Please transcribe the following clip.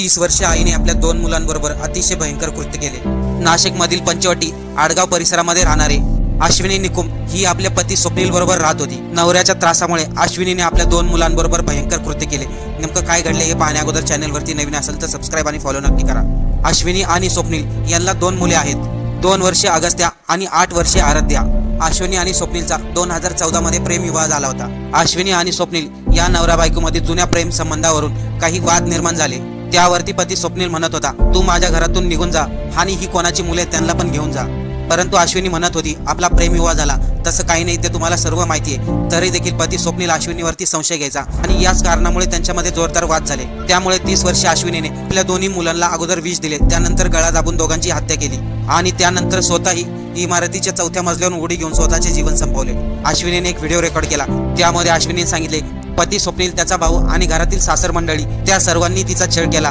30 वर्षे आईने आपल्या 2 मुलांबरोबर अतिशय भयंकर कृत्य केले। नाशिकमधील पंचवटी आडगाव परिसरामध्ये राहणारे अश्विनी निकुम ही आपल्या पती स्वप्नील बरोबर राहत होती। नवऱ्याच्या त्रासामुळे अश्विनीने आपल्या 2 मुलांबरोबर भयंकर कृत्य केले। नेमकं काय घडले हे पाहण्या अगोदर चॅनलवरती नवीन असेल तर सबस्क्राइब आणि फॉलो नक्की करा। अश्विनी आणि स्वप्नील यांना 2 मुले आहेत। 2 वर्षे अगस्त्या आणि 8 वर्षे आराध्या। अश्विनी आणि स्वप्नीलचा 2014 मध्ये प्रेम विवाह झाला होता। अश्विनी आणि स्वप्नील या नवरा बायकोमध्ये जुन्या प्रेम संबंधावरून काही वाद निर्माण झाले। त्यावरती पती स्वप्नील म्हणत होता, तू माझ्या घरातून निघून जा आणि ही कोणाची मुले त्यांना पण घेऊन जा। परंतु अश्विनी म्हणत होती, आपला प्रेम विवाह झाला, तसं काही नाही, ते तुम्हाला सर्व माहिती आहे। तरी देखील पती स्वप्नील अश्विनीवरती संशय घ्यायचा आणि याच कारणामुळे त्यांच्यामध्ये जोरदार वाद झाले। त्यामुळे 30 वर्षे अश्विनीने आपल्या दोन्ही मुलांना अगोदर विष दिले, त्यानंतर गळा दाबून दोघांची हत्या केली आणि त्यानंतर स्वतःही इमारतीच्या 4थ्या मजल्यावरून उडी घेऊन स्वतःचे जीवन संपवले। अश्विनीने एक व्हिडिओ रेकॉर्ड केला, त्यामध्ये अश्विनीने सांगितले, पती स्वप्नील, त्याचा भाऊ आणि घरातील सासर मंडळी त्या सर्वांनी तिचा छळ केला